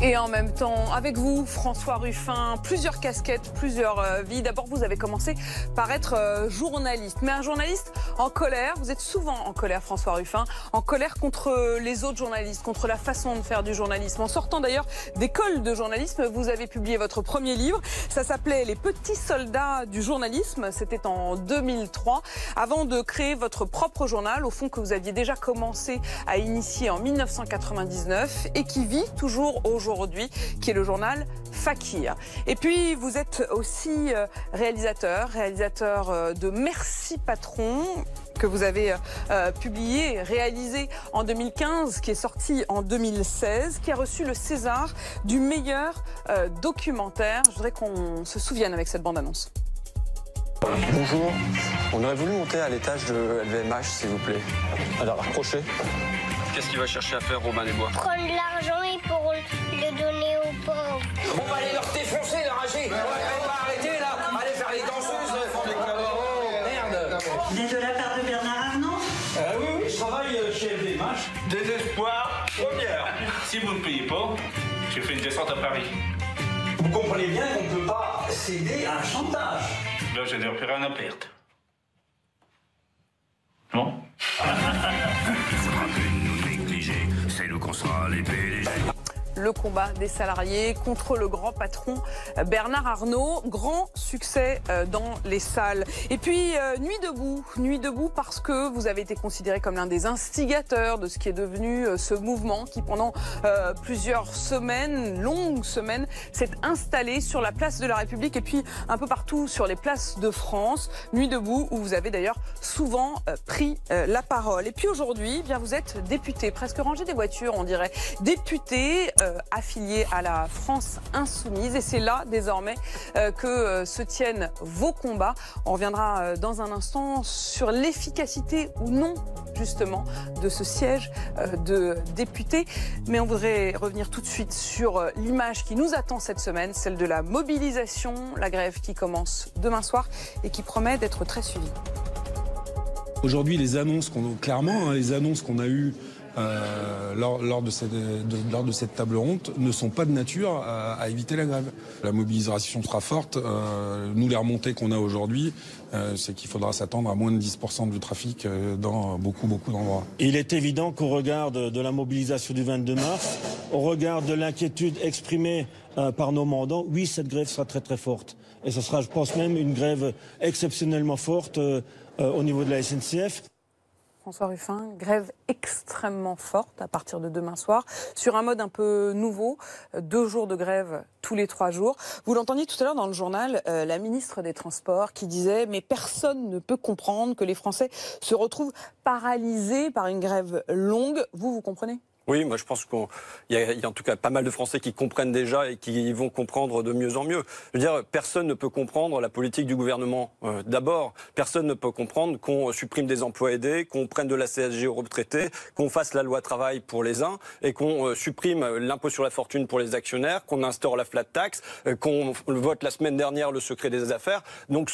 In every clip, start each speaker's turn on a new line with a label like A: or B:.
A: Et en même temps, avec vous, François Ruffin, plusieurs casquettes, plusieurs vies. D'abord, vous avez commencé par être journaliste, mais un journaliste en colère. Vous êtes souvent en colère, François Ruffin, en colère contre les autres journalistes, contre la façon de faire du journalisme. En sortant d'ailleurs d'école de journalisme, vous avez publié votre premier livre. Ça s'appelait « Les petits soldats du journalisme ». C'était en 2003, avant de créer votre propre journal, au fond que vous aviez déjà commencé à initier en 1999 et qui vit toujours aujourd'hui, qui est le journal Fakir. Et puis vous êtes aussi réalisateur de Merci Patron, que vous avez publié, réalisé en 2015, qui est sorti en 2016, qui a reçu le César du meilleur documentaire. Je voudrais qu'on se souvienne avec cette bande-annonce.
B: Bonjour, on aurait voulu monter à l'étage de LVMH, s'il vous plaît. Alors, accrochez. Qu'est-ce qu'il va chercher à faire, Robin des Bois?
C: Prendre l'argent et pour le donner aux pauvres.
D: On va aller leur défoncer, leur rager. On va pas arrêter là. Allez faire les danseuses. Merde.
E: Vous êtes de la part de Bernard Arnault?
F: Oui, je travaille chez LVMH.
G: Désespoir première. Si vous ne payez pas, je fais une descente à Paris.
F: Vous comprenez bien qu'on ne peut pas céder à un chantage.
G: Là, j'ai des repérés en perte. Non?
H: Il faudra plus nous négliger, c'est nous qu'on sera les PDG.
A: Le combat des salariés contre le grand patron Bernard Arnault. Grand succès dans les salles. Et puis, Nuit debout parce que vous avez été considéré comme l'un des instigateurs de ce qui est devenu ce mouvement qui, pendant plusieurs semaines, longues semaines, s'est installé sur la place de la République et puis un peu partout sur les places de France. Nuit debout, où vous avez d'ailleurs souvent pris la parole. Et puis aujourd'hui, bien, vous êtes député, presque rangé des voitures, on dirait. Député affilié à la France Insoumise. Et c'est là, désormais, que se tiennent vos combats. On reviendra dans un instant sur l'efficacité ou non, justement, de ce siège de député. Mais on voudrait revenir tout de suite sur l'image qui nous attend cette semaine, celle de la mobilisation, la grève qui commence demain soir et qui promet d'être très suivie.
I: Aujourd'hui, les annonces les annonces qu'on a eues lors de cette table ronde ne sont pas de nature à éviter la grève. La mobilisation sera forte. Nous, les remontées qu'on a aujourd'hui, c'est qu'il faudra s'attendre à moins de 10% du trafic dans beaucoup d'endroits.
J: Il est évident qu'au regard de la mobilisation du 22 mars, au regard de l'inquiétude exprimée par nos mandants, oui, cette grève sera très très forte. Et ce sera, je pense même, une grève exceptionnellement forte au niveau de la SNCF.
A: François Ruffin, grève extrêmement forte à partir de demain soir, sur un mode un peu nouveau, 2 jours de grève tous les 3 jours. Vous l'entendiez tout à l'heure dans le journal, la ministre des Transports qui disait « Mais personne ne peut comprendre que les Français se retrouvent paralysés par une grève longue. » Vous comprenez ?
B: Oui, moi je pense qu'il y a en tout cas pas mal de Français qui comprennent déjà et qui vont comprendre de mieux en mieux. Je veux dire, personne ne peut comprendre la politique du gouvernement. D'abord, personne ne peut comprendre qu'on supprime des emplois aidés, qu'on prenne de la CSG aux retraités, qu'on fasse la loi travail pour les uns et qu'on supprime l'impôt sur la fortune pour les actionnaires, qu'on instaure la flat tax, qu'on vote la semaine dernière le secret des affaires. Donc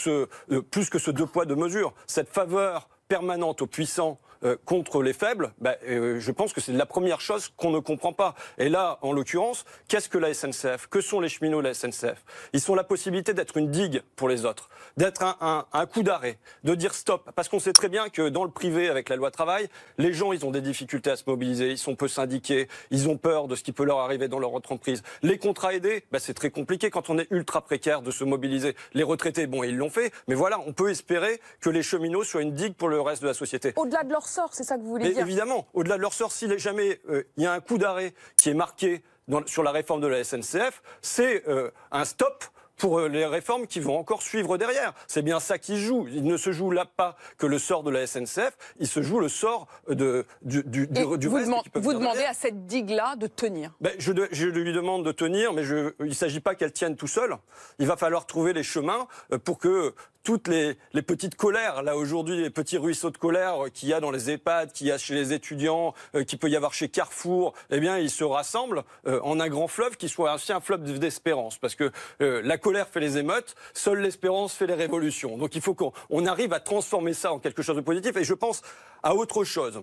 B: plus que ce 2 poids 2 mesures, cette faveur permanente aux puissants contre les faibles, je pense que c'est la première chose qu'on ne comprend pas. Et là, en l'occurrence, qu'est-ce que la SNCF? Que sont les cheminots de la SNCF? Ils ont la possibilité d'être une digue pour les autres, d'être un coup d'arrêt, de dire stop. Parce qu'on sait très bien que dans le privé, avec la loi travail, les gens, ils ont des difficultés à se mobiliser, ils sont peu syndiqués, ils ont peur de ce qui peut leur arriver dans leur entreprise. Les contrats aidés, c'est très compliqué quand on est ultra précaire de se mobiliser. Les retraités, bon, ils l'ont fait, mais voilà, on peut espérer que les cheminots soient une digue pour le reste de la société.
A: Au-delà de leur sort, c'est ça que vous voulez dire?
B: Évidemment, au-delà de leur sort, si jamais il y a un coup d'arrêt qui est marqué sur la réforme de la SNCF, c'est un stop pour les réformes qui vont encore suivre derrière. C'est bien ça qui se joue. Il ne se joue là pas que le sort de la SNCF, il se joue le sort du reste.
A: Vous demandez à cette digue-là de tenir?
B: Je lui demande de tenir, mais il ne s'agit pas qu'elle tienne tout seule. Il va falloir trouver les chemins pour que toutes les petites colères, là aujourd'hui, les petits ruisseaux de colère qu'il y a dans les EHPAD, qu'il y a chez les étudiants, qu'il peut y avoir chez Carrefour, eh bien, ils se rassemblent en un grand fleuve qui soit aussi un fleuve d'espérance. Parce que la colère fait les émeutes, seule l'espérance fait les révolutions. Donc il faut qu'on arrive à transformer ça en quelque chose de positif. Et je pense à autre chose.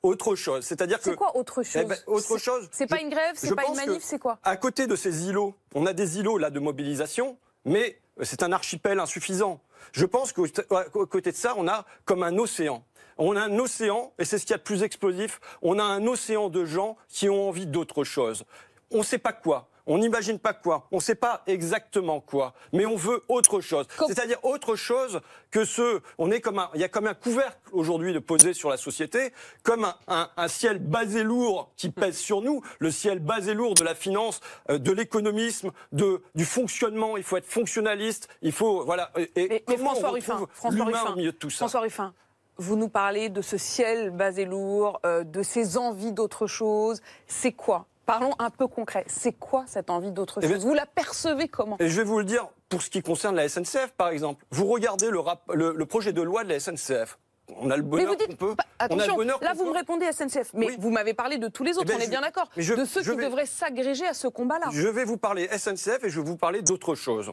B: autre chose. C'est-à-dire que...
A: C'est quoi autre chose?
B: Autre chose.
A: C'est pas une grève, c'est pas une manif, c'est quoi?
B: À côté de ces îlots, on a des îlots là de mobilisation, mais c'est un archipel insuffisant. Je pense qu'à côté de ça, on a comme un océan. On a un océan, et c'est ce qu'il y a de plus explosif, on a un océan de gens qui ont envie d'autre chose. On ne sait pas quoi. On n'imagine pas quoi, on ne sait pas exactement quoi, mais on veut autre chose. C'est-à-dire autre chose que il y a comme un couvercle aujourd'hui de posé sur la société, comme un ciel bas et lourd qui pèse sur nous, le ciel bas et lourd de la finance, de l'économisme, du fonctionnement. Il faut être fonctionnaliste, il faut voilà.
A: Mais François Ruffin,
B: au milieu de tout ça.
A: François Ruffin, vous nous parlez de ce ciel bas et lourd, de ces envies d'autre chose. C'est quoi? Parlons un peu concret. C'est quoi cette envie d'autre chose? Vous la percevez comment?
B: Et je vais vous le dire pour ce qui concerne la SNCF, par exemple. Vous regardez le projet de loi de la SNCF. On a le bonheur qu'on peut.
A: Attention, là vous me répondez SNCF, mais vous m'avez parlé de tous les autres, on est bien d'accord. De ceux qui devraient s'agréger à ce combat-là.
B: Je vais vous parler SNCF et je vais vous parler d'autre chose.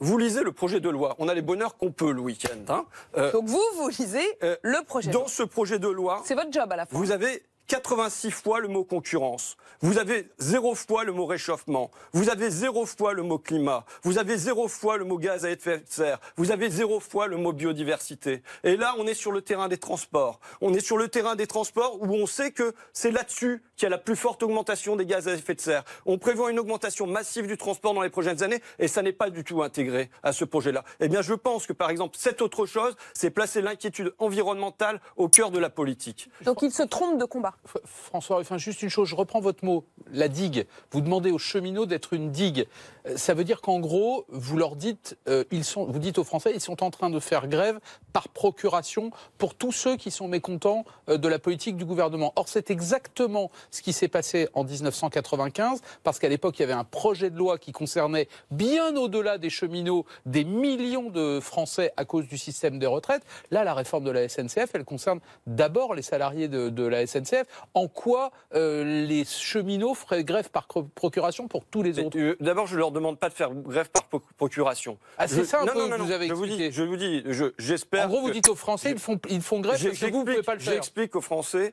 B: Vous lisez le projet de loi. On a les bonheurs qu'on peut le week-end.
A: Donc vous lisez le projet de loi.
B: Dans ce projet de loi,
A: c'est votre job à la fin.
B: Vous avez 86 fois le mot concurrence. Vous avez 0 fois le mot réchauffement. Vous avez 0 fois le mot climat. Vous avez 0 fois le mot gaz à effet de serre. Vous avez 0 fois le mot biodiversité. Et là, on est sur le terrain des transports. On est sur le terrain des transports où on sait que c'est là-dessus qu'il y a la plus forte augmentation des gaz à effet de serre. On prévoit une augmentation massive du transport dans les prochaines années et ça n'est pas du tout intégré à ce projet-là. Eh bien, je pense que, par exemple, cette autre chose, c'est placer l'inquiétude environnementale au cœur de la politique.
A: Donc, il se trompe de combat.
K: François Ruffin, juste une chose, je reprends votre mot, la digue. Vous demandez aux cheminots d'être une digue. Ça veut dire qu'en gros, vous leur dites, vous dites aux Français, ils sont en train de faire grève par procuration pour tous ceux qui sont mécontents de la politique du gouvernement. Or, c'est exactement ce qui s'est passé en 1995, parce qu'à l'époque, il y avait un projet de loi qui concernait bien au-delà des cheminots, des millions de Français à cause du système des retraites. Là, la réforme de la SNCF, elle concerne d'abord les salariés de la SNCF. En quoi les cheminots feraient grève par procuration pour tous les autres?
B: D'abord, je ne leur demande pas de faire grève par procuration.
K: Ah, c'est ça un peu que vous avez expliqué.
B: Je vous dis, j'espère.
K: En gros, vous dites aux Français, ils font grève parce que vous ne pouvez pas le faire.
B: J'explique aux Français,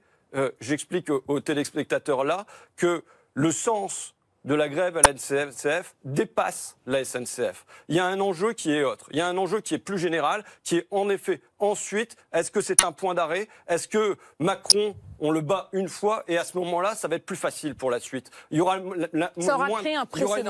B: j'explique aux téléspectateurs là, que le sens de la grève à la SNCF dépasse la SNCF. Il y a un enjeu qui est autre. Il y a un enjeu qui est plus général, qui est en effet ensuite, est-ce que c'est un point d'arrêt? Est-ce que Macron, on le bat une fois et à ce moment-là, ça va être plus facile pour la suite. Il y aura une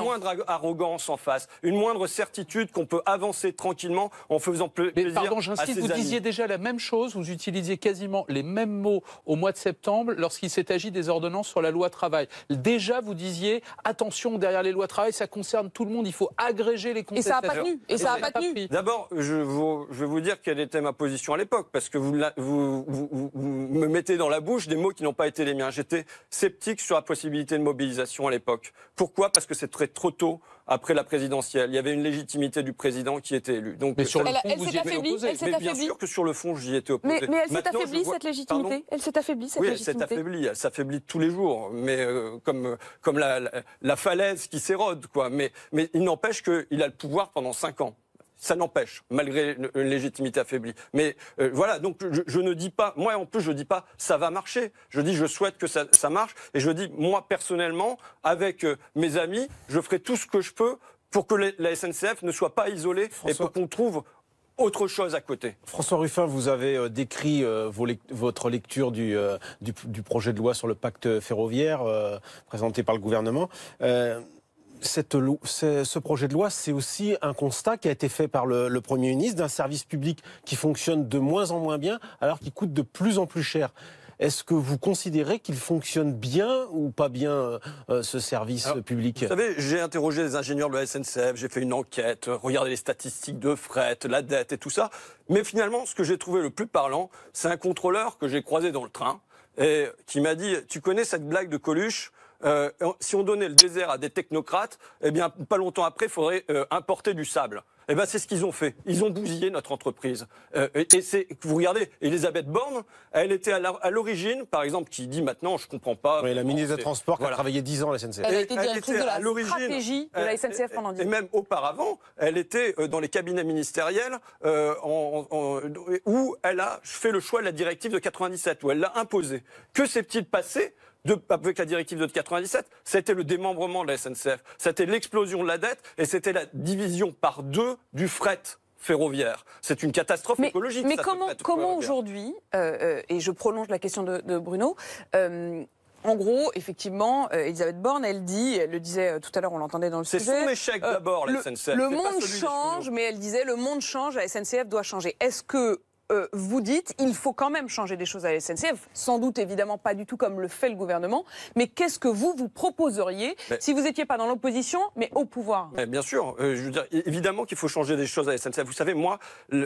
B: moindre arrogance en face, une moindre certitude qu'on peut avancer tranquillement en faisant plaisir à ses amis.
K: Pardon, j'insiste, vous disiez déjà la même chose, vous utilisiez quasiment les mêmes mots au mois de septembre lorsqu'il s'est agi des ordonnances sur la loi travail. Déjà, vous disiez, attention, derrière les lois travail, ça concerne tout le monde, il faut agréger les contestations.
A: Et ça n'a pas tenu.
B: D'abord, je vais vous dire quelle était ma position à l'époque, parce que vous me mettez dans la bouche des mots qui n'ont pas été les miens. J'étais sceptique sur la possibilité de mobilisation à l'époque. Pourquoi? Parce que c'était trop tôt après la présidentielle. Il y avait une légitimité du président qui était élu. Donc,
K: mais sur le fond, vous y étiez opposé.
B: Mais bien sûr que sur le fond, j'y étais opposé.
A: Mais elle s'est affaiblie, cette légitimité. Elle s'est affaiblie, cette légitimité.
B: Oui, elle s'affaiblit tous les jours, mais comme la falaise qui s'érode, quoi. Mais il n'empêche qu'il a le pouvoir pendant 5 ans. Ça n'empêche, malgré une légitimité affaiblie. Mais voilà, donc je ne dis pas, moi en plus je ne dis pas ça va marcher. Je dis je souhaite que ça marche. Et je dis moi personnellement, avec mes amis, je ferai tout ce que je peux pour que la SNCF ne soit pas isolée et pour qu'on trouve autre chose à côté.
L: François Ruffin, vous avez décrit votre lecture du projet de loi sur le pacte ferroviaire présenté par le gouvernement. Ce projet de loi, c'est aussi un constat qui a été fait par le Premier ministre d'un service public qui fonctionne de moins en moins bien, alors qu'il coûte de plus en plus cher. Est-ce que vous considérez qu'il fonctionne bien ou pas bien, ce service public?
B: Vous savez, j'ai interrogé les ingénieurs de la SNCF, j'ai fait une enquête, regardé les statistiques de fret, la dette et tout ça. Mais finalement, ce que j'ai trouvé le plus parlant, c'est un contrôleur que j'ai croisé dans le train et qui m'a dit « Tu connais cette blague de Coluche ? Si on donnait le désert à des technocrates, eh bien, pas longtemps après, il faudrait importer du sable. » Eh ben, c'est ce qu'ils ont fait. Ils ont bousillé notre entreprise. Vous regardez, Elisabeth Borne, elle était à l'origine, par exemple, qui dit maintenant, je comprends pas.
L: Oui, la ministre des Transports qui a travaillé 10 ans à la SNCF.
A: Elle a été directrice de la stratégie de la SNCF pendant 10 ans.
B: Et même auparavant, elle était dans les cabinets ministériels où elle a fait le choix de la directive de 97, où elle l'a imposée. Que s'est-il passé avec la directive de 97? C'était le démembrement de la SNCF, c'était l'explosion de la dette et c'était la division par 2 du fret ferroviaire. C'est une catastrophe écologique.
A: Mais comment aujourd'hui, et je prolonge la question de Bruno, en gros, effectivement, Elisabeth Borne, elle le disait tout à l'heure, on l'entendait dans le sujet.
B: C'est son échec d'abord, la SNCF.
A: Le monde change, mais elle disait, le monde change, la SNCF doit changer. Est-ce que vous dites, il faut quand même changer des choses à la SNCF, sans doute évidemment pas du tout comme le fait le gouvernement, mais qu'est-ce que vous proposeriez si vous n'étiez pas dans l'opposition, mais au pouvoir?
B: Bien sûr, je veux dire, évidemment qu'il faut changer des choses à la SNCF. Vous savez, moi,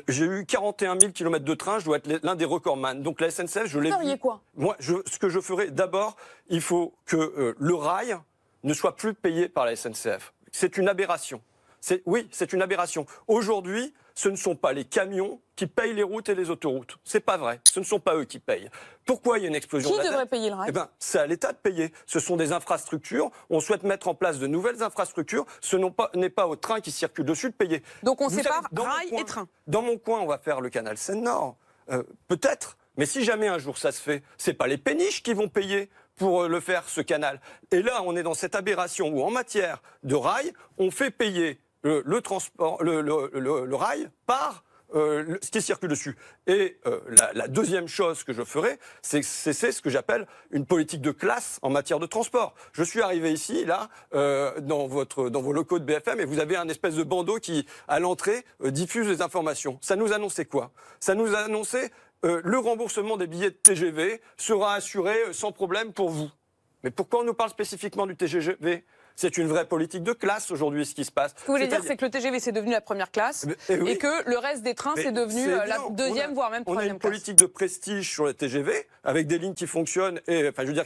B: j'ai eu 41 000 km de train, je dois être l'un des recordman. Donc la SNCF, je l'ai vu.
A: Vous feriez quoi?
B: Moi, ce que je ferais, d'abord, il faut que le rail ne soit plus payé par la SNCF. C'est une aberration. Oui, c'est une aberration. Aujourd'hui, ce ne sont pas les camions qui payent les routes et les autoroutes. C'est pas vrai. Ce ne sont pas eux qui payent. Pourquoi il y a une explosion de la dette ?
A: Qui devrait payer le rail ?
B: Eh ben, c'est à l'État de payer. Ce sont des infrastructures. On souhaite mettre en place de nouvelles infrastructures. Ce n'est pas au train qui circule dessus de payer.
A: Donc on sépare rail et train.
B: Dans mon coin, on va faire le canal Seine-Nord. Peut-être. Mais si jamais un jour ça se fait, c'est pas les péniches qui vont payer pour le faire, ce canal. Et là, on est dans cette aberration où, en matière de rail, on fait payer le transport, le rail par ce qui circule dessus. Et la deuxième chose que je ferai, c'est ce que j'appelle une politique de classe en matière de transport. Je suis arrivé ici, là, dans vos locaux de BFM, et vous avez un espèce de bandeau qui, à l'entrée, diffuse les informations. Ça nous annonçait quoi ? Ça nous annonçait le remboursement des billets de TGV sera assuré sans problème pour vous. Mais pourquoi on nous parle spécifiquement du TGV ? C'est une vraie politique de classe aujourd'hui, ce qui se passe.
A: Ce que vous voulez dire, c'est que le TGV, c'est devenu la première classe, et que le reste des trains, c'est devenu la deuxième, voire même troisième classe.
B: On a une politique de prestige sur le TGV, avec des lignes qui fonctionnent,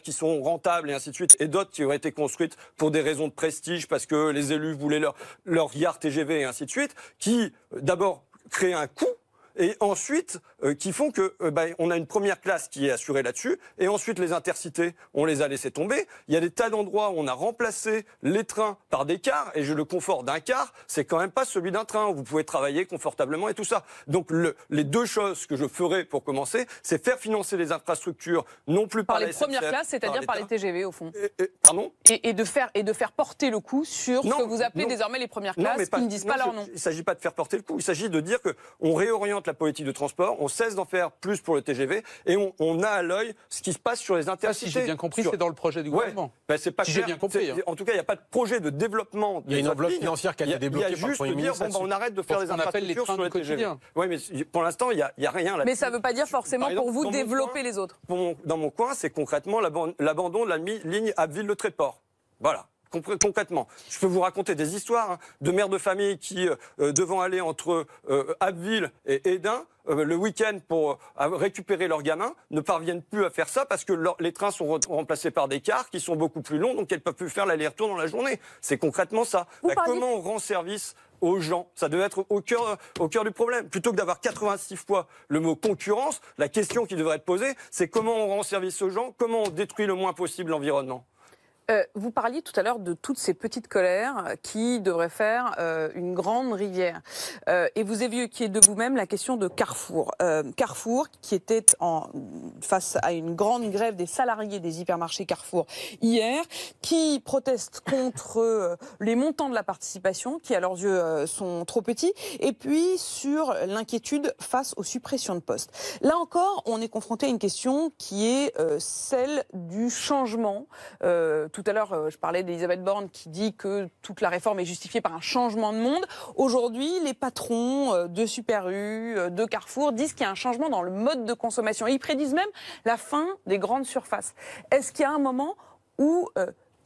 B: qui sont rentables et ainsi de suite, et d'autres qui auraient été construites pour des raisons de prestige, parce que les élus voulaient leur gare TGV et ainsi de suite, qui, d'abord, créent un coût, et ensuite qui font que on a une première classe qui est assurée là-dessus, et ensuite les intercités, on les a laissés tomber. Il y a des tas d'endroits où on a remplacé les trains par des cars, et le confort d'un car, c'est quand même pas celui d'un train où vous pouvez travailler confortablement et tout ça. Donc les deux choses que je ferai pour commencer, c'est faire financer les infrastructures non plus par
A: les
B: la SNCF,
A: premières classes, c'est-à-dire par les TGV au fond.
B: Pardon ?
A: Et de faire porter le coup sur ce que vous appelez désormais les premières classes, qui ne disent pas leur nom.
B: Il ne s'agit pas de faire porter le coup, il s'agit de dire qu'on réoriente la politique de transport, on cesse d'en faire plus pour le TGV, et on a à l'œil ce qui se passe sur les intercités.
K: Si j'ai bien compris, c'est dans le projet du gouvernement.
B: C'est pas
K: si j'ai bien compris.
B: En tout cas, il n'y a pas de projet de développement.
L: Il y a une enveloppe financière qui a été débloquée par le Premier ministre.
B: Il y a juste dire, on arrête de faire des infrastructures sur le TGV. Oui, mais pour l'instant, il n'y a rien là.
A: Mais ça ne veut pas dire forcément pour vous développer les autres.
B: Dans mon coin, c'est concrètement l'abandon de la ligne Abbeville-Le Tréport. Voilà. Concrètement, je peux vous raconter des histoires de mères de famille qui, devant aller entre Abbeville et Hesdin, le week-end pour récupérer leurs gamins, ne parviennent plus à faire ça parce que les trains sont remplacés par des cars qui sont beaucoup plus longs, donc elles ne peuvent plus faire l'aller-retour dans la journée. C'est concrètement ça. Comment on rend service aux gens? Ça devait être au cœur du problème. Plutôt que d'avoir 86 fois le mot concurrence, la question qui devrait être posée, c'est comment on rend service aux gens, comment on détruit le moins possible l'environnement.
A: Vous parliez tout à l'heure de toutes ces petites colères qui devraient faire une grande rivière. Et vous évoquiez de vous-même la question de Carrefour. Carrefour, qui était face à une grande grève des salariés des hypermarchés Carrefour hier, qui protestent contre les montants de la participation, qui à leurs yeux sont trop petits, et puis sur l'inquiétude face aux suppressions de postes. Là encore, on est confronté à une question qui est celle du changement. Tout à l'heure, je parlais d'Elisabeth Borne qui dit que toute la réforme est justifiée par un changement de monde. Aujourd'hui, les patrons de Super U, de Carrefour disent qu'il y a un changement dans le mode de consommation. Et ils prédisent même la fin des grandes surfaces. Est-ce qu'il y a un moment où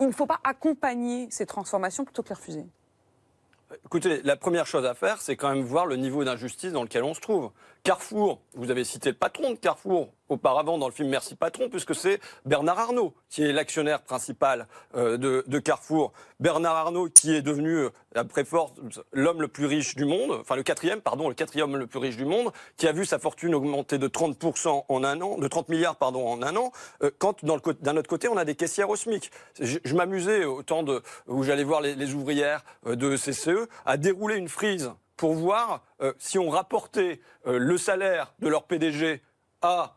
A: il ne faut pas accompagner ces transformations plutôt que les refuser ?
B: Écoutez, la première chose à faire, c'est quand même voir le niveau d'injustice dans lequel on se trouve. Carrefour, vous avez cité le patron de Carrefour, auparavant dans le film Merci Patron, puisque c'est Bernard Arnault qui est l'actionnaire principal de Carrefour. Bernard Arnault qui est devenu, après Ford, l'homme le plus riche du monde, enfin le quatrième homme le plus riche du monde, qui a vu sa fortune augmenter de 30% en un an, de 30 milliards en un an, quand d'un autre côté on a des caissières au SMIC. Je m'amusais au temps où j'allais voir les ouvrières de CCE à dérouler une frise pour voir si on rapportait le salaire de leur PDG à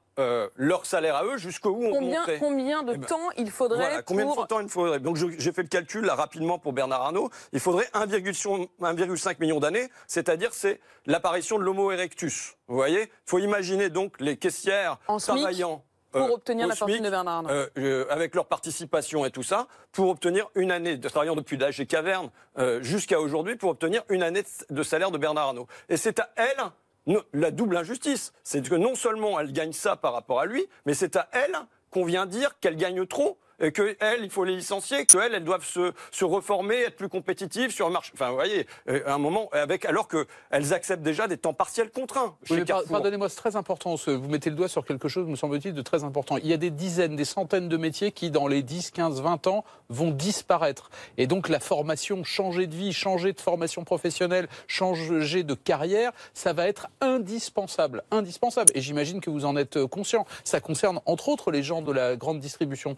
B: leur salaire à eux, jusqu'où on montrait.
A: Combien de temps il faudrait
B: combien de temps il faudrait. Donc j'ai fait le calcul là rapidement pour Bernard Arnault. Il faudrait 1,5 million d'années, c'est-à-dire c'est l'apparition de l'Homo erectus. Vous voyez, il faut imaginer donc les caissières travaillant
A: pour obtenir la fortune de Bernard Arnault.
B: Avec leur participation et tout ça, pour obtenir une année, travaillant depuis l'âge des cavernes jusqu'à aujourd'hui, pour obtenir une année de salaire de Bernard Arnault. Et c'est à elle la double injustice. C'est que non seulement elle gagne ça par rapport à lui, mais c'est à elle qu'on vient dire qu'elle gagne trop. Et qu'elles, il faut les licencier, qu'elles, elles doivent se reformer, être plus compétitives sur le marché. Enfin, vous voyez, à un moment, alors qu'elles acceptent déjà des temps partiels contraints.
K: Pardonnez-moi, c'est très important. Vous mettez le doigt sur quelque chose, me semble-t-il, de très important. Il y a des dizaines, des centaines de métiers qui, dans les 10, 15, 20 ans, vont disparaître. Et donc, la formation, changer de vie, changer de formation professionnelle, changer de carrière, ça va être indispensable. Indispensable. Et j'imagine que vous en êtes conscient. Ça concerne, entre autres, les gens de la grande distribution.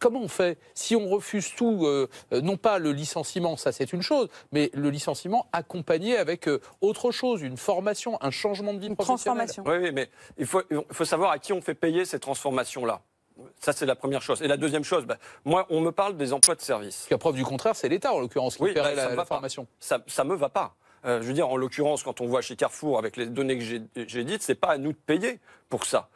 K: Comment on fait si on refuse tout, non pas le licenciement, ça c'est une chose, mais le licenciement accompagné avec autre chose, une formation, un changement de vie professionnelle.
A: Transformation.
B: Oui, mais il faut savoir à qui on fait payer ces transformations-là. Ça, c'est la première chose. Et la deuxième chose, moi, on me parle des emplois de service.
K: La preuve du contraire, c'est l'État, en l'occurrence, qui paierait la formation.
B: Ça me va pas. Je veux dire, en l'occurrence, quand on voit chez Carrefour, avec les données que j'ai dites, c'est pas à nous de payer pour ça.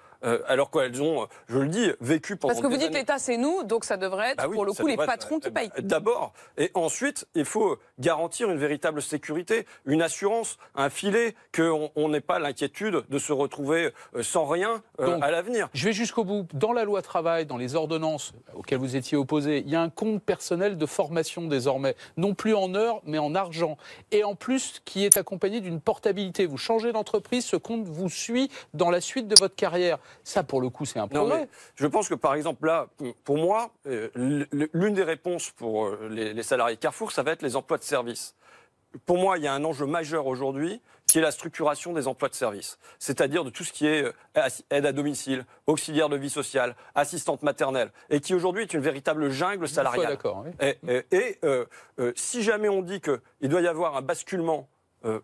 B: Alors qu'elles ont, je le dis, vécu pendant des années.
A: Parce que vous dites l'État c'est nous, donc ça devrait être pour le coup les patrons qui payent.
B: D'abord, et ensuite, il faut garantir une véritable sécurité, une assurance, un filet, qu'on n'ait pas l'inquiétude de se retrouver sans rien à l'avenir.
K: Je vais jusqu'au bout. Dans la loi travail, dans les ordonnances auxquelles vous étiez opposé, il y a un compte personnel de formation désormais, non plus en heures, mais en argent. Et en plus, qui est accompagné d'une portabilité. Vous changez d'entreprise, ce compte vous suit dans la suite de votre carrière. Ça, pour le coup, c'est un progrès.
B: Je pense que, par exemple, là, pour moi, l'une des réponses pour les salariés Carrefour, ça va être les emplois de service. Pour moi, il y a un enjeu majeur aujourd'hui qui est la structuration des emplois de service. C'est-à-dire de tout ce qui est aide à domicile, auxiliaire de vie sociale, assistante maternelle, et qui aujourd'hui est une véritable jungle salariale.
K: D'accord, oui.
B: Si jamais on dit qu'il doit y avoir un basculement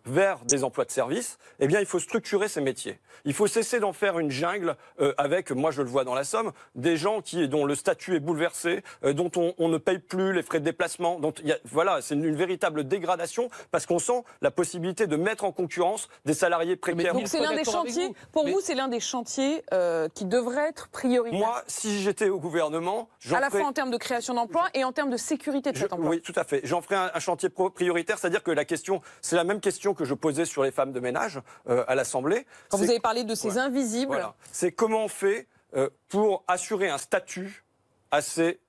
B: vers des emplois de service, eh bien, il faut structurer ces métiers. Il faut cesser d'en faire une jungle avec, moi je le vois dans la Somme, des gens dont le statut est bouleversé, dont on ne paye plus les frais de déplacement. Voilà, c'est une véritable dégradation parce qu'on sent la possibilité de mettre en concurrence des salariés précaires.
A: Donc c'est l'un des chantiers, pour vous, c'est l'un des chantiers qui devrait être prioritaire.
B: Moi, si j'étais au gouvernement,
A: à la fois en termes de création d'emplois et en termes de sécurité de cet emploi.
B: Oui, tout à fait. J'en ferai un chantier prioritaire, c'est-à-dire que la question, c'est la même question que je posais sur les femmes de ménage à l'Assemblée.
A: Quand vous avez parlé de ces invisibles.
B: Voilà. C'est comment on fait pour assurer un statut à ces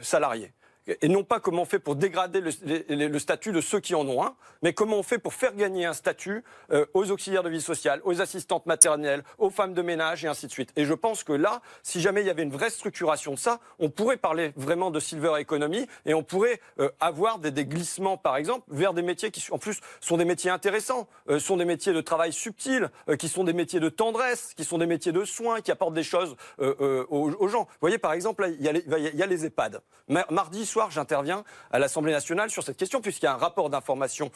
B: salariés. Et non pas comment on fait pour dégrader le statut de ceux qui en ont un, mais comment on fait pour faire gagner un statut aux auxiliaires de vie sociale, aux assistantes maternelles, aux femmes de ménage et ainsi de suite. Et je pense que là, si jamais il y avait une vraie structuration de ça, on pourrait parler vraiment de silver economy et on pourrait avoir des glissements, par exemple, vers des métiers qui, en plus, sont des métiers intéressants, sont des métiers de travail subtil, qui sont des métiers de tendresse, qui sont des métiers de soins, qui apportent des choses aux gens. Vous voyez, par exemple, là, il y a les EHPAD. Mardi soir, j'interviens à l'Assemblée nationale sur cette question, puisqu'il y a un rapport d'information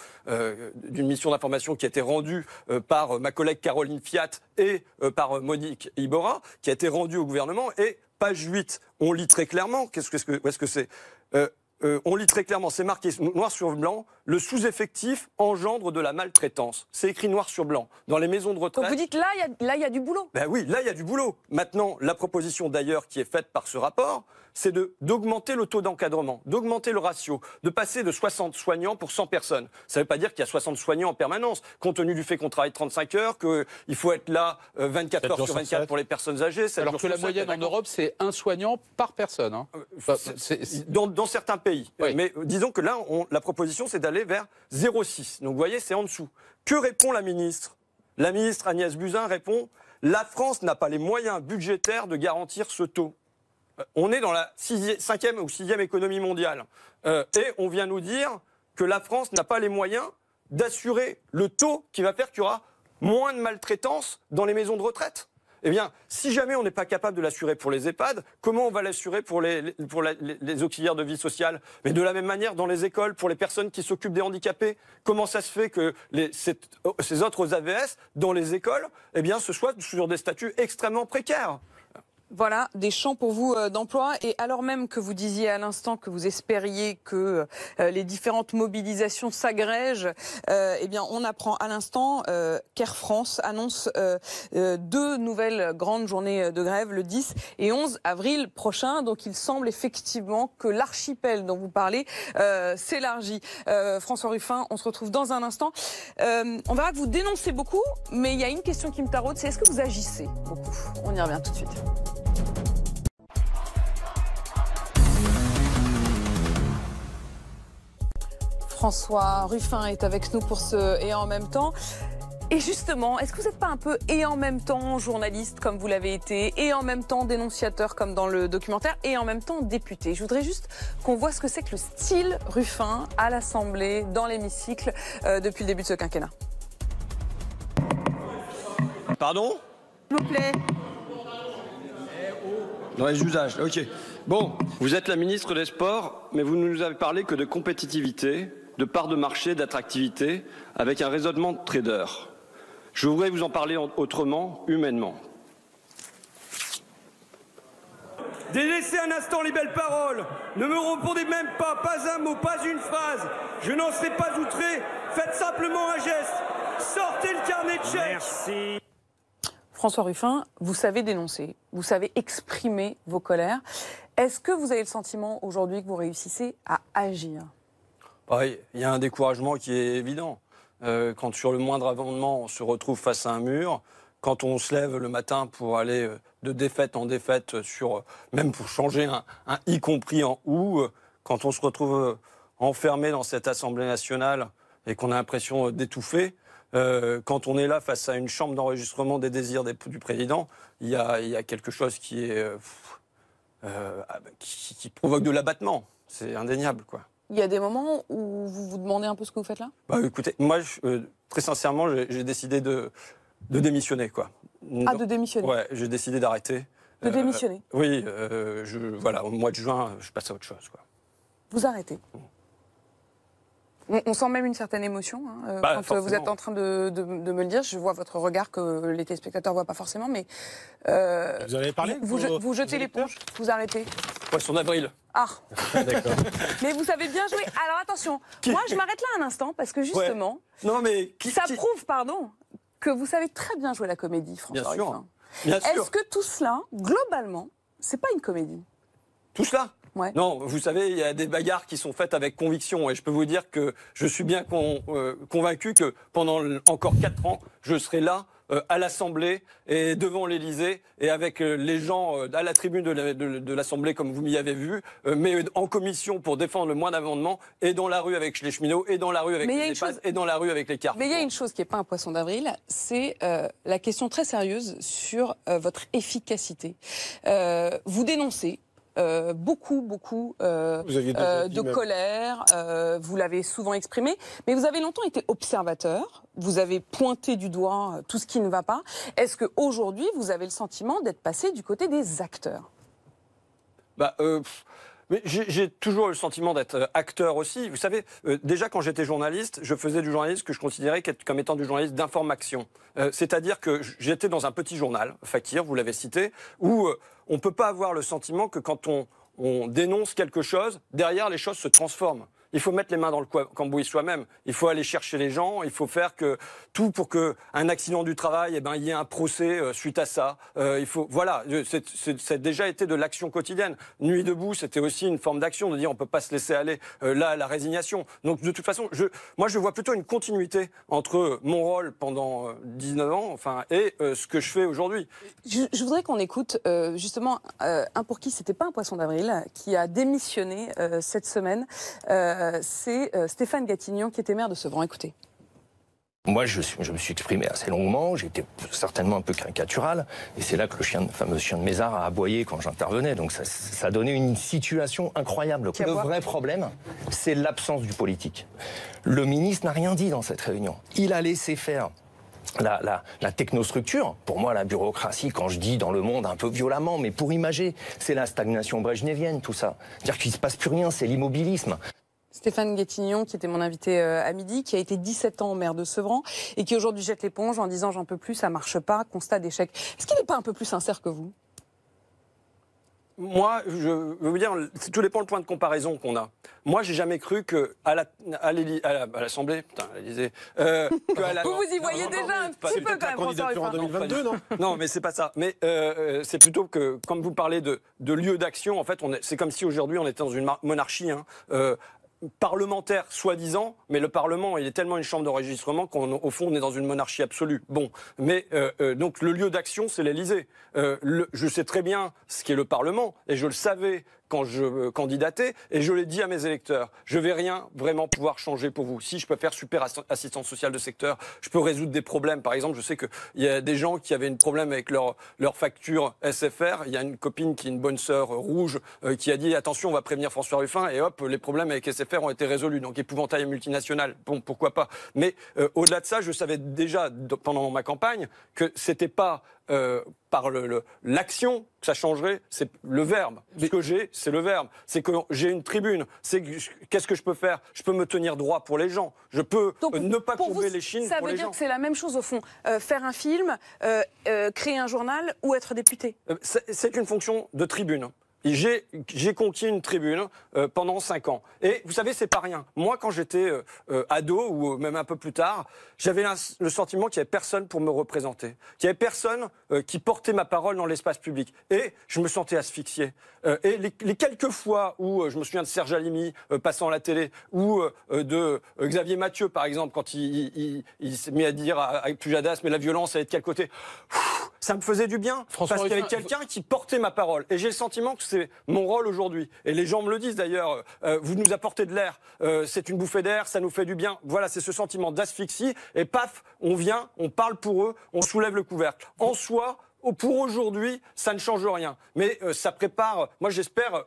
B: d'une mission d'information qui a été rendue par ma collègue Caroline Fiat et par Monique Iborra, qui a été rendue au gouvernement. Et page 8, on lit très clairement, où est-ce que c'est on lit très clairement, c'est marqué noir sur blanc, le sous-effectif engendre de la maltraitance. C'est écrit noir sur blanc. Dans les maisons de retraite...
A: Donc vous dites là, il y a du boulot.
B: Ben oui, là, il y a du boulot. Maintenant, la proposition d'ailleurs qui est faite par ce rapport, c'est d'augmenter le taux d'encadrement, d'augmenter le ratio, de passer de 60 soignants pour 100 personnes. Ça ne veut pas dire qu'il y a 60 soignants en permanence, compte tenu du fait qu'on travaille 35 heures, qu'il faut être là 24 heures sur 24 pour les personnes âgées.
K: Alors que la moyenne en Europe, c'est un soignant par personne. Hein.
B: Dans certains pays.
K: Oui.
B: Mais disons que là, la proposition, c'est d'aller vers 0,6. Donc vous voyez, c'est en dessous. Que répond la ministre ? La ministre Agnès Buzyn répond... La France n'a pas les moyens budgétaires de garantir ce taux. On est dans la 5e ou 6e économie mondiale. Et on vient nous dire que la France n'a pas les moyens d'assurer le taux qui va faire qu'il y aura moins de maltraitance dans les maisons de retraite. Eh bien, si jamais on n'est pas capable de l'assurer pour les EHPAD, comment on va l'assurer pour les auxiliaires de vie sociale? Mais de la même manière, dans les écoles, pour les personnes qui s'occupent des handicapés, comment ça se fait que ces autres AVS, dans les écoles, eh bien, ce soit sur des statuts extrêmement précaires?
A: Voilà, des champs pour vous d'emploi. Et alors même que vous disiez à l'instant que vous espériez que les différentes mobilisations s'agrègent, eh bien, on apprend à l'instant qu'Air France annonce 2 nouvelles grandes journées de grève le 10 et 11 avril prochain. Donc il semble effectivement que l'archipel dont vous parlez s'élargit. François Ruffin, on se retrouve dans un instant. On verra que vous dénoncez beaucoup, mais il y a une question qui me taraude, c'est est-ce que vous agissez beaucoup? On y revient tout de suite. François Ruffin est avec nous pour ce Et en même temps. Et justement, est-ce que vous n'êtes pas un peu et en même temps journaliste comme vous l'avez été, et en même temps dénonciateur comme dans le documentaire, et en même temps député? Je voudrais juste qu'on voit ce que c'est que le style Ruffin à l'Assemblée, dans l'hémicycle, depuis le début de ce quinquennat.
B: Pardon?
A: S'il vous plaît.
B: Dans les usages, ok. Bon, vous êtes la ministre des Sports, mais vous ne nous avez parlé que de compétitivité, de part de marché, d'attractivité, avec un raisonnement de trader. Je voudrais vous en parler autrement, humainement. Délaissez un instant les belles paroles. Ne me répondez même pas un mot, pas une phrase. Je n'en serai pas outré. Faites simplement un geste. Sortez le carnet de chèques.
L: Merci.
A: François Ruffin, vous savez dénoncer, vous savez exprimer vos colères. Est-ce que vous avez le sentiment aujourd'hui que vous réussissez à agir?
B: Oui, il y a un découragement qui est évident. Quand sur le moindre amendement, on se retrouve face à un mur, quand on se lève le matin pour aller de défaite en défaite, même pour changer un y compris en ou, quand on se retrouve enfermé dans cette Assemblée nationale et qu'on a l'impression d'étouffer, quand on est là face à une chambre d'enregistrement des désirs du président, il y a quelque chose qui provoque de l'abattement. C'est indéniable, quoi.
A: Il y a des moments où vous vous demandez un peu ce que vous faites là?
B: Bah, écoutez, moi, très sincèrement, j'ai décidé de démissionner, quoi.
A: Ah, de démissionner?
B: Ouais, j'ai décidé d'arrêter.
A: De démissionner?
B: Oui, voilà, au mois de juin, je passe à autre chose, quoi.
A: Vous arrêtez? On sent même une certaine émotion quand
B: forcément.
A: vous êtes en train de me le dire. Je vois votre regard que les téléspectateurs ne voient pas forcément, mais...
L: Vous avez parlé?
A: Vous jetez l'éponge, vous arrêtez?
B: Poisson d'avril.
A: Ah,
L: d'accord.
A: Mais vous savez bien jouer. Alors attention, moi je m'arrête là un instant parce que justement,
B: non, mais
A: ça prouve, que vous savez très bien jouer la comédie, François Ruffin.
B: Bien sûr.
A: Est-ce que tout cela, globalement, c'est pas une comédie?
B: Tout cela?
A: Ouais.
B: Non, vous savez, il y a des bagarres qui sont faites avec conviction et je peux vous dire que je suis bien convaincu que pendant encore 4 ans, je serai là à l'Assemblée et devant l'Élysée et avec les gens à la tribune de l'Assemblée comme vous m'y avez vu, mais en commission pour défendre le moindre amendement et dans la rue avec les cheminots et dans la rue avec les EHPAD et dans la rue avec les cartes.
A: Mais il y a une chose qui n'est pas un poisson d'avril, c'est la question très sérieuse sur votre efficacité. Vous dénoncez beaucoup de colère, vous l'avez souvent exprimé, mais vous avez longtemps été observateur, vous avez pointé du doigt tout ce qui ne va pas. Est-ce qu'aujourd'hui, vous avez le sentiment d'être passé du côté des acteurs?
B: Mais j'ai toujours le sentiment d'être acteur aussi. Vous savez, déjà quand j'étais journaliste, je faisais du journalisme que je considérais comme étant du journalisme d'information. C'est-à-dire que j'étais dans un petit journal, Fakir, vous l'avez cité, où on ne peut pas avoir le sentiment que quand on dénonce quelque chose, derrière les choses se transforment. Il faut mettre les mains dans le cambouis soi-même. Il faut aller chercher les gens. Il faut faire tout pour qu'un accident du travail, il y ait un procès suite à ça. Voilà, ça a déjà été de l'action quotidienne. Nuit debout, c'était aussi une forme d'action, de dire on ne peut pas se laisser aller là à la résignation. Donc de toute façon, moi je vois plutôt une continuité entre mon rôle pendant 19 ans et ce que je fais aujourd'hui.
A: Je voudrais qu'on écoute justement un pour qui c'était pas un poisson d'avril, qui a démissionné cette semaine. C'est Stéphane Gatignon qui était maire de Sevran. Écoutez.
M: moi, je me suis exprimé assez longuement, j'étais certainement un peu caricatural, et c'est là que le fameux chien de Mézard a aboyé quand j'intervenais. Donc ça donnait une situation incroyable. Le vrai problème, c'est l'absence du politique. Le ministre n'a rien dit dans cette réunion. Il a laissé faire la technostructure, pour moi la bureaucratie, quand je dis dans le monde un peu violemment, mais pour imager, c'est la stagnation brejnevienne, tout ça. Dire qu'il ne se passe plus rien, c'est l'immobilisme.
A: Stéphane Guettignon, qui était mon invité à midi, qui a été 17 ans maire de Sevran et qui aujourd'hui jette l'éponge en disant j'en peux plus, ça marche pas, constat d'échec. Est-ce qu'il n'est pas un peu plus sincère que vous ?
B: Moi, je veux vous dire, tout dépend le point de comparaison qu'on a. Moi, j'ai jamais cru que à l'Assemblée, putain, à l'Élysée,
A: vous y voyez déjà un petit peu quand même, François Ruffin.
L: En 2022, non ?
B: Non, mais c'est pas ça. Mais c'est plutôt que, comme vous parlez de lieu d'action, en fait, c'est comme si aujourd'hui on était dans une monarchie. Parlementaire, soi-disant, mais le Parlement, il est tellement une chambre d'enregistrement qu'au fond, on est dans une monarchie absolue. Bon, mais donc le lieu d'action, c'est l'Élysée. Je sais très bien ce qu'est le Parlement, et je le savais quand je candidatais, et je l'ai dit à mes électeurs, je vais rien vraiment pouvoir changer pour vous. Si je peux faire super assistance sociale de secteur, je peux résoudre des problèmes. Par exemple, je sais qu'il y a des gens qui avaient un problème avec leur facture SFR. Il y a une copine qui est une bonne sœur rouge qui a dit attention, on va prévenir François Ruffin, et hop, les problèmes avec SFR ont été résolus. Donc épouvantail multinational, bon, pourquoi pas. Mais au-delà de ça, je savais déjà pendant ma campagne que c'était pas par l'action que ça changerait, c'est le verbe. Ce que j'ai, c'est le verbe. C'est que j'ai une tribune. Qu'est-ce que je peux faire ? Je peux me tenir droit pour les gens. Je peux ne pas courber les chines pour les gens.
A: Ça veut dire que c'est la même chose au fond. Faire un film, créer un journal ou être député.
B: C'est une fonction de tribune. J'ai conquis une tribune pendant 5 ans. Et vous savez, c'est pas rien. Moi, quand j'étais ado, ou même un peu plus tard, j'avais le sentiment qu'il n'y avait personne pour me représenter. Qu'il n'y avait personne qui portait ma parole dans l'espace public. Et je me sentais asphyxié. Et les quelques fois où je me souviens de Serge Halimi passant à la télé, ou de Xavier Mathieu, par exemple, quand il s'est mis à dire avec Pujadas, mais la violence, elle est de quel côté ? Ça me faisait du bien, parce qu'il y avait quelqu'un qui portait ma parole. Et j'ai le sentiment que c'est mon rôle aujourd'hui. Et les gens me le disent d'ailleurs, vous nous apportez de l'air, c'est une bouffée d'air, ça nous fait du bien. Voilà, c'est ce sentiment d'asphyxie. Et paf, on vient, on parle pour eux, on soulève le couvercle. En soi, pour aujourd'hui, ça ne change rien. Mais ça prépare, moi j'espère,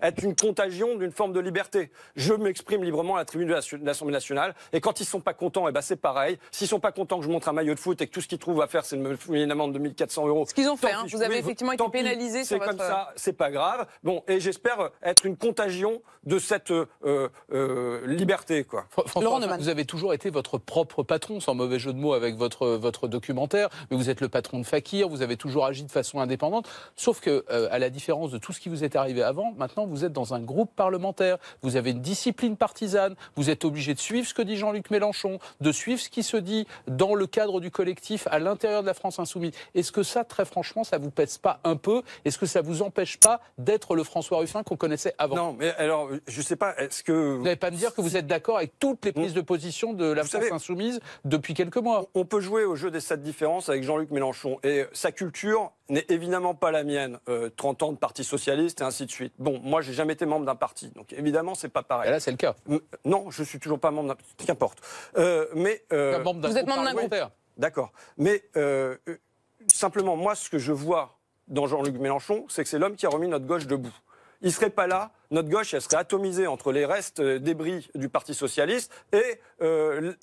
B: être une contagion d'une forme de liberté. Je m'exprime librement à la tribune de l'Assemblée nationale. Et quand ils ne sont pas contents, c'est pareil. S'ils ne sont pas contents que je montre un maillot de foot et que tout ce qu'ils trouvent à faire, c'est de me fouiller une amende de 1 400 €.
A: Ce qu'ils ont fait, vous avez effectivement été pénalisé sur votre...
B: C'est comme ça, c'est pas grave. Bon, et j'espère être une contagion de cette liberté, quoi.
K: François, vous avez toujours été votre propre patron, sans mauvais jeu de mots avec votre documentaire. Mais vous êtes le patron de Fakir, vous avez toujours agi de façon indépendante, sauf que, à la différence de tout ce qui vous est arrivé avant, maintenant vous êtes dans un groupe parlementaire, vous avez une discipline partisane, vous êtes obligé de suivre ce que dit Jean-Luc Mélenchon, de suivre ce qui se dit dans le cadre du collectif à l'intérieur de la France Insoumise. Est-ce que ça, très franchement, ça vous pèse pas un peu ? Est-ce que ça vous empêche pas d'être le François Ruffin qu'on connaissait avant ?
B: Non, mais alors, je sais pas, est-ce que...
K: Vous n'allez pas me dire que vous êtes d'accord avec toutes les prises de position de la France Insoumise depuis quelques mois ?
B: On peut jouer au jeu des 7 différences avec Jean-Luc Mélenchon, et sa culture n'est évidemment pas la mienne. 30 ans de Parti Socialiste et ainsi de suite. Bon, moi, j'ai jamais été membre d'un parti, donc évidemment, c'est pas pareil.
K: Et là, c'est le cas.
B: Non, je suis toujours pas membre d'un... Qu'importe.
A: Vous êtes membre d'un groupe.
B: D'accord. Mais simplement, moi, ce que je vois dans Jean-Luc Mélenchon, c'est que c'est l'homme qui a remis notre gauche debout. Il ne serait pas là, notre gauche, elle serait atomisée entre les restes débris du Parti Socialiste et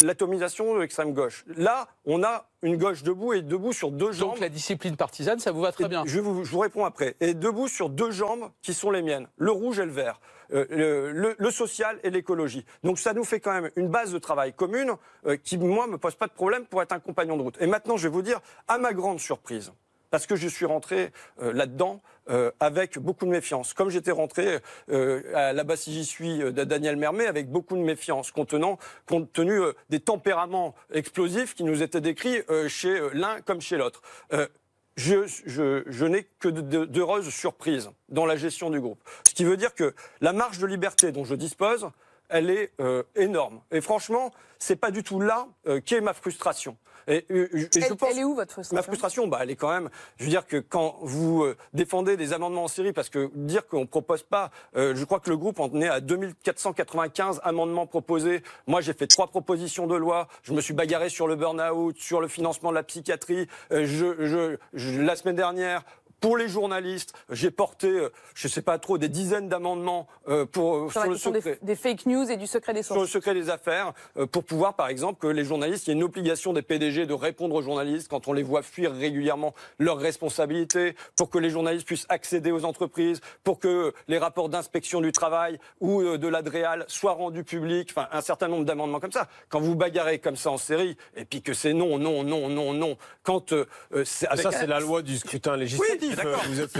B: l'atomisation de l'extrême gauche. Là, on a une gauche debout et debout sur 2 jambes.
K: Donc la discipline partisane, ça vous va très bien.
B: Je vous réponds après. Et debout sur 2 jambes qui sont les miennes, le rouge et le vert, le social et l'écologie. Donc ça nous fait quand même une base de travail commune qui, moi, me pose pas de problème pour être un compagnon de route. Et maintenant, je vais vous dire, à ma grande surprise, parce que je suis rentré là-dedans avec beaucoup de méfiance. Comme j'étais rentré à la bas si j'y suis de Daniel Mermet avec beaucoup de méfiance, compte tenu des tempéraments explosifs qui nous étaient décrits chez l'un comme chez l'autre. Je n'ai que d'heureuses surprises dans la gestion du groupe. Ce qui veut dire que la marge de liberté dont je dispose, elle est énorme. Et franchement, c'est pas du tout là qu'est ma frustration. Et je pense,
A: elle est où votre frustration?
B: Ma frustration, elle est quand même, je veux dire que quand vous défendez des amendements en série, parce que dire qu'on ne propose pas, je crois que le groupe en est à 2495 amendements proposés. Moi, j'ai fait 3 propositions de loi. Je me suis bagarré sur le burn-out, sur le financement de la psychiatrie. La semaine dernière, pour les journalistes, j'ai porté, je ne sais pas trop, des dizaines d'amendements sur le secret.
A: Des fake news et du secret des sources.
B: Sur le secret des affaires, pour pouvoir, par exemple, que les journalistes, il y ait une obligation des PDG de répondre aux journalistes quand on les voit fuir régulièrement leurs responsabilités, pour que les journalistes puissent accéder aux entreprises, pour que les rapports d'inspection du travail ou de l'ADREAL soient rendus publics, enfin, un certain nombre d'amendements comme ça. Quand vous bagarrez comme ça en série, et puis que c'est non, quand...
L: ça, c'est la loi du scrutin législatif.
B: Oui,
L: vous êtes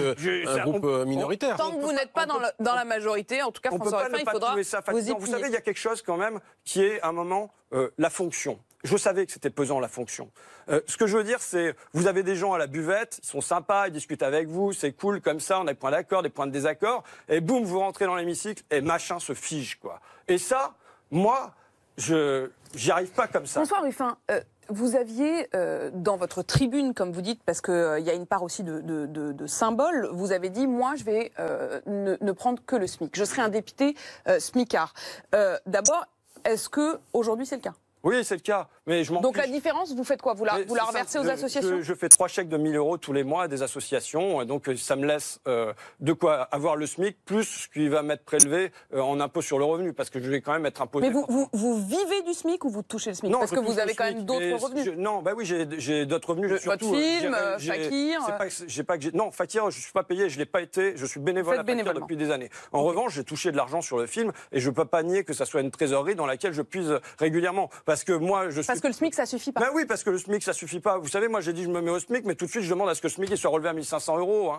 L: un groupe minoritaire.
A: Tant que vous n'êtes pas dans la majorité, en tout cas, François Ruffin, il faudra vous y plier.
B: Vous savez, il y a quelque chose quand même qui est, à un moment, la fonction. Je savais que c'était pesant, la fonction. Ce que je veux dire, c'est, vous avez des gens à la buvette, ils sont sympas, ils discutent avec vous, c'est cool, comme ça, on a des points d'accord, des points de désaccord, et boum, vous rentrez dans l'hémicycle, et machin se fige, quoi. Et ça, moi, j'y arrive pas comme ça.
A: François Ruffin, vous aviez, dans votre tribune, comme vous dites, parce qu'il y a une part aussi de symbole, vous avez dit, moi, je vais ne prendre que le SMIC. Je serai un député SMICard. D'abord, est-ce qu'aujourd'hui, c'est le cas?
B: Oui, c'est le cas, mais je m'en
A: Donc
B: fiche.
A: la différence, vous faites quoi? Vous la reversez aux associations?
B: Je fais 3 chèques de 1 000 euros tous les mois à des associations, donc ça me laisse de quoi avoir le SMIC, plus ce qui va m'être prélevé en impôt sur le revenu, parce que je vais quand même être imposé.
A: Mais vous vivez du SMIC ou vous touchez le SMIC?
B: Non,
A: parce que vous avez quand même d'autres revenus.
B: Non, bah oui, j'ai d'autres revenus.
A: Votre film, Fakir.
B: Non, Fakir, je suis pas payé, je l'ai pas été, je suis bénévole à Fakir depuis des années. En revanche, j'ai touché de l'argent sur le film, et je peux pas nier que ça soit une trésorerie dans laquelle je puise régulièrement. Parce que moi,
A: Parce que le SMIC, ça suffit pas.
B: Ben oui, parce que le SMIC, ça suffit pas. Vous savez, moi, j'ai dit, je me mets au SMIC, mais tout de suite, je demande à ce que le SMIC il soit relevé à 1 500 euros.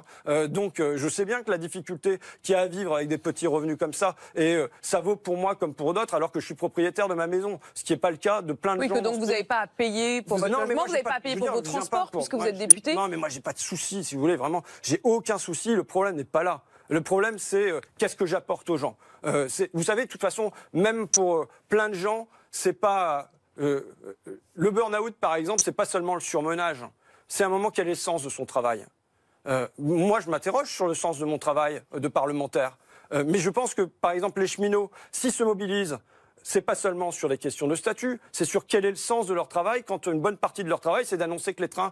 B: Donc, je sais bien que la difficulté qu'il y a à vivre avec des petits revenus comme ça, et ça vaut pour moi comme pour d'autres, alors que je suis propriétaire de ma maison. Ce qui n'est pas le cas de plein de gens.
A: Oui, que donc vous n'avez pas à payer pour votre logement, vous n'avez pas à payer pour vos transports, puisque vous êtes député.
B: Non, mais moi, j'ai pas de souci, si vous voulez, vraiment. J'ai aucun souci. Le problème n'est pas là. Le problème, c'est qu'est-ce que j'apporte aux gens. Vous savez, de toute façon, même pour plein de gens, c'est pas... le burn-out, par exemple, c'est pas seulement le surmenage. C'est un moment quel est le sens de son travail. Moi, je m'interroge sur le sens de mon travail de parlementaire. Mais je pense que, par exemple, les cheminots, s'ils se mobilisent, c'est pas seulement sur les questions de statut, c'est sur quel est le sens de leur travail, quand une bonne partie de leur travail, c'est d'annoncer que les trains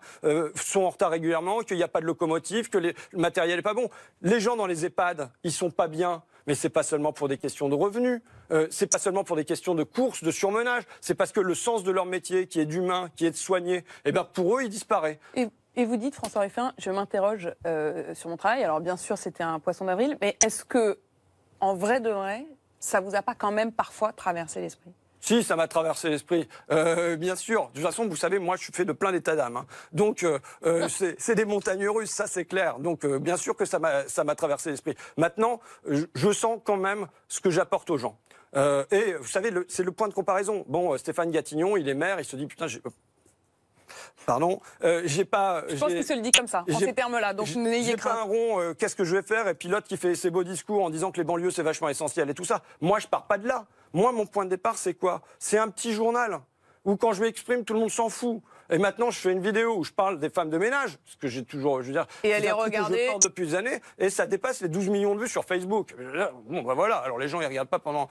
B: sont en retard régulièrement, qu'il n'y a pas de locomotive, que le matériel n'est pas bon. Les gens dans les EHPAD, ils sont pas bien, mais c'est pas seulement pour des questions de revenus, c'est pas seulement pour des questions de course, de surmenage, c'est parce que le sens de leur métier, qui est d'humain, qui est de soigner, eh ben pour eux, il disparaît.
A: Et vous dites, François Ruffin, je m'interroge sur mon travail. Alors bien sûr, c'était un poisson d'avril, mais est-ce que, en vrai de vrai, ça vous a pas quand même parfois traversé l'esprit?
B: Si, ça m'a traversé l'esprit, bien sûr. De toute façon, vous savez, moi, je suis fait de plein d'états d'âme. Donc, c'est des montagnes russes, ça, c'est clair. Donc, bien sûr que ça m'a traversé l'esprit. Maintenant, je sens quand même ce que j'apporte aux gens. Et vous savez, c'est le point de comparaison. Bon, Stéphane Gatignon, il est maire, il se dit, putain, pardon, j'ai pas...
A: Je pense qu'il se le dit comme ça, en ces termes-là, donc n'ayez crainte.
B: J'ai pas un rond, qu'est-ce que je vais faire? Et puis l'autre qui fait ses beaux discours en disant que les banlieues, c'est vachement essentiel et tout ça. Moi, je pars pas de là. Moi, mon point de départ, c'est quoi? C'est un petit journal où quand je m'exprime, tout le monde s'en fout. Et maintenant, je fais une vidéo où je parle des femmes de ménage, parce que j'ai toujours, je veux dire,
A: et elle est regardée.
B: Je porte depuis des années, et ça dépasse les 12 millions de vues sur Facebook. Bon, bah voilà. Alors les gens, ils regardent pas pendant.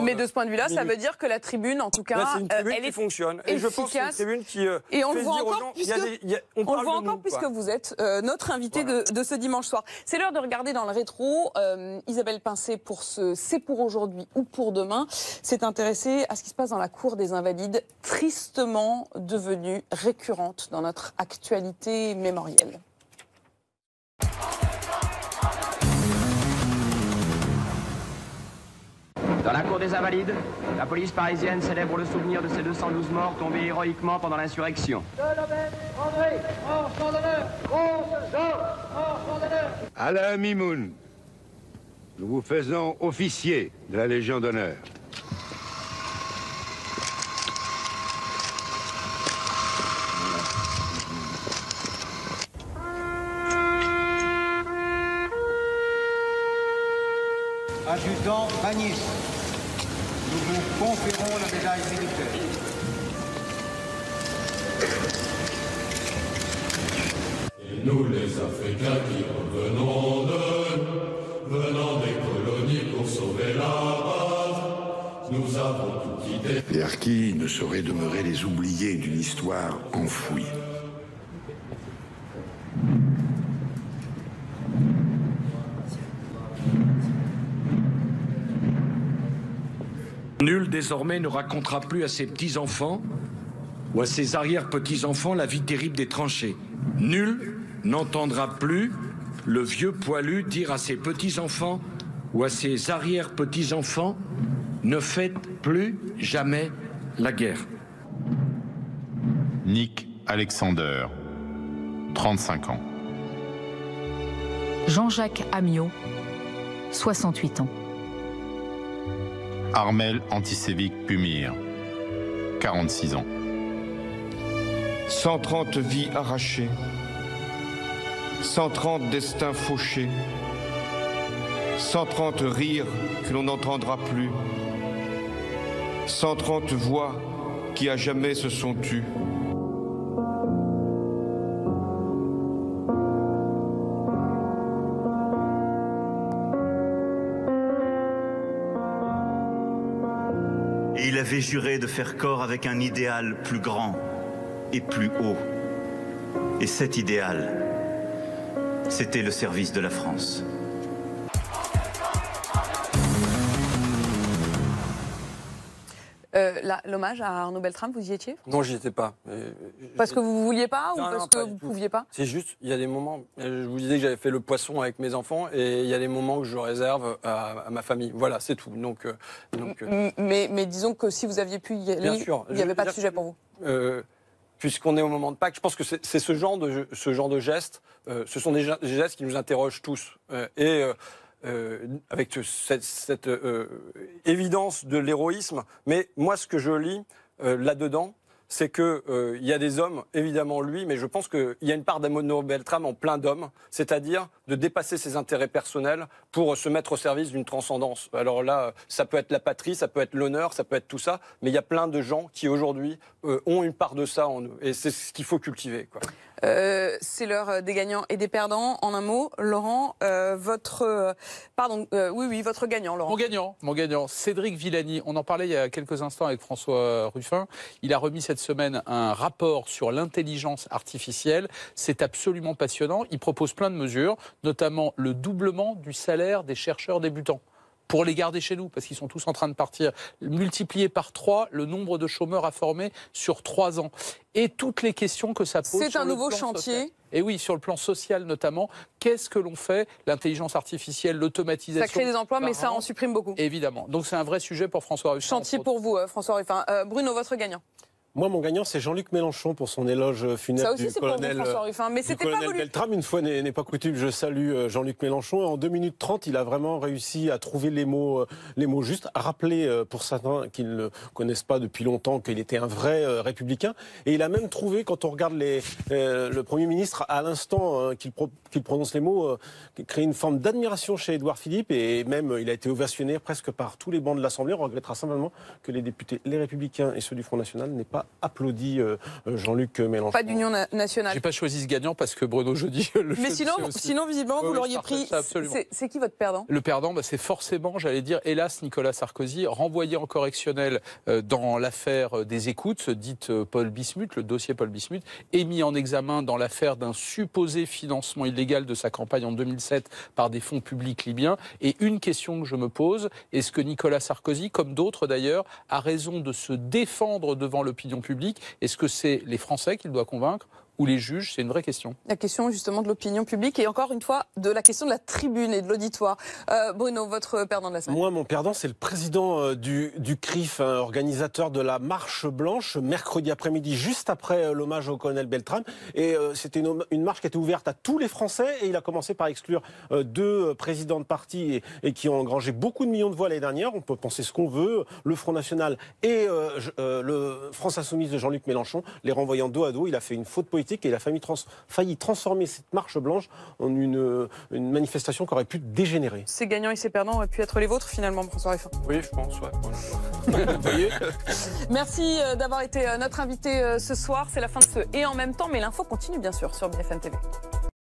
A: Mais de ce point de vue-là, ça veut dire que la tribune, en tout cas,
B: c'est une tribune
A: elle
B: qui fonctionne.
A: Efficace.
B: Et je pense que c'est une tribune qui.
A: Et on le voit encore, puisque vous êtes notre invité de ce dimanche soir. C'est l'heure de regarder dans le rétro. Isabelle Pincé, pour ce C'est pour aujourd'hui ou pour demain, s'est intéressée à ce qui se passe dans la cour des Invalides, tristement devenue récurrente dans notre actualité mémorielle.
N: Dans la cour des Invalides, la police parisienne célèbre le souvenir de ces 212 morts tombés héroïquement pendant l'insurrection.
O: Alain Mimoun, nous vous faisons officier de la Légion d'honneur.
P: Adjudant Bagnis, nous vous conférons la médaille militaire.
Q: Et nous les Africains qui revenons venant des colonies pour sauver la base, nous avons tout quitté.
R: Les harkis ne sauraient demeurer les oubliés d'une histoire enfouie.
S: Nul désormais ne racontera plus à ses petits-enfants ou à ses arrière-petits-enfants la vie terrible des tranchées. Nul n'entendra plus le vieux poilu dire à ses petits-enfants ou à ses arrière-petits-enfants « Ne faites plus jamais la guerre ».
T: Nick Alexander, 35 ans.
U: Jean-Jacques Amiot, 68 ans.
T: Armel Antisévic Pumir, 46 ans.
V: 130 vies arrachées, 130 destins fauchés, 130 rires que l'on n'entendra plus, 130 voix qui à jamais se sont tues.
W: Et il avait juré de faire corps avec un idéal plus grand et plus haut. Et cet idéal, c'était le service de la France.
A: L'hommage à Arnaud Beltrame, vous y étiez?
B: Non, j'y étais pas.
A: Parce que vous ne vouliez pas ou parce que vous ne pouviez pas?
B: C'est juste, il y a des moments, je vous disais que j'avais fait le poisson avec mes enfants, et il y a des moments que je réserve à ma famille. Voilà, c'est tout.
A: Mais disons que si vous aviez pu y aller,
B: bien sûr,
A: il n'y avait pas de sujet pour vous.
B: Puisqu'on est au moment de Pâques, je pense que c'est ce genre de gestes, ce sont des gestes qui nous interrogent tous. Avec cette évidence de l'héroïsme. Mais moi, ce que je lis là-dedans, c'est qu'il y a des hommes, évidemment lui, mais je pense qu'il y a une part d'Arnaud Beltrame en plein d'hommes, c'est-à-dire de dépasser ses intérêts personnels pour se mettre au service d'une transcendance. Alors là, ça peut être la patrie, ça peut être l'honneur, ça peut être tout ça, mais il y a plein de gens qui aujourd'hui ont une part de ça en eux. Et c'est ce qu'il faut cultiver, quoi.
A: C'est l'heure des gagnants et des perdants. En un mot, Laurent, votre gagnant, Laurent.
K: Mon gagnant, Cédric Villani. On en parlait il y a quelques instants avec François Ruffin. Il a remis cette semaine un rapport sur l'intelligence artificielle. C'est absolument passionnant. Il propose plein de mesures, notamment le doublement du salaire des chercheurs débutants, pour les garder chez nous, parce qu'ils sont tous en train de partir. Multiplier par 3 le nombre de chômeurs à former sur 3 ans. Et toutes les questions que ça pose.
A: C'est un nouveau chantier.
K: Et oui, sur le plan social notamment, qu'est-ce que l'on fait? L'intelligence artificielle, l'automatisation.
A: Ça crée des emplois, mais ça en supprime beaucoup.
K: Évidemment. Donc c'est un vrai sujet pour François Ruffin.
A: Chantier pour vous, François Ruffin. Bruno, votre gagnant?
L: Moi, mon gagnant, c'est Jean-Luc Mélenchon pour son éloge funèbre du colonel, Beltrame. Une fois n'est pas coutume, je salue Jean-Luc Mélenchon. En 2 minutes 30, il a vraiment réussi à trouver les mots justes, à rappeler pour certains qui ne le connaissent pas depuis longtemps qu'il était un vrai républicain. Et il a même trouvé, quand on regarde le Premier ministre, à l'instant qu'il prononce les mots, créer une forme d'admiration chez Édouard Philippe. Et même, il a été ovationné presque par tous les bancs de l'Assemblée. On regrettera simplement que les députés, les Républicains et ceux du Front National n'aient pas applaudi Jean-Luc Mélenchon.
A: Pas d'union nationale.
K: J'ai pas choisi ce gagnant parce que Bruno jeudi.
A: Mais sinon, visiblement, vous l'auriez pris. C'est qui votre perdant?
K: Le perdant, c'est forcément, j'allais dire, hélas, Nicolas Sarkozy, renvoyé en correctionnel dans l'affaire des écoutes, dite Paul Bismuth, le dossier Paul Bismuth, et mis en examen dans l'affaire d'un supposé financement illégal de sa campagne en 2007 par des fonds publics libyens. Et une question que je me pose, est-ce que Nicolas Sarkozy, comme d'autres d'ailleurs, a raison de se défendre devant l'opinion publique? Est-ce que c'est les Français qu'il doit convaincre ou les juges? C'est une vraie question.
A: La question justement de l'opinion publique et encore une fois de la question de la tribune et de l'auditoire. Bruno, votre perdant de la semaine?
L: Moi, mon perdant, c'est le président du CRIF, organisateur de la Marche Blanche, mercredi après-midi, juste après l'hommage au colonel Beltrame. Et c'était une marche qui était ouverte à tous les Français et il a commencé par exclure 2 présidents de parti et qui ont engrangé beaucoup de millions de voix l'année dernière. On peut penser ce qu'on veut, le Front National et le France Insoumise de Jean-Luc Mélenchon, les renvoyant dos à dos. Il a fait une faute politique solidarité qu'il a failli transformer cette marche blanche en une manifestation qui aurait pu dégénérer.
A: Ces gagnants et ces perdants auraient pu être les vôtres finalement, François Ruffin.
B: Oui, je pense, ouais.
L: Vous voyez.
A: Merci d'avoir été notre invité ce soir. C'est la fin de ce Et en même temps, mais l'info continue bien sûr sur BFM TV.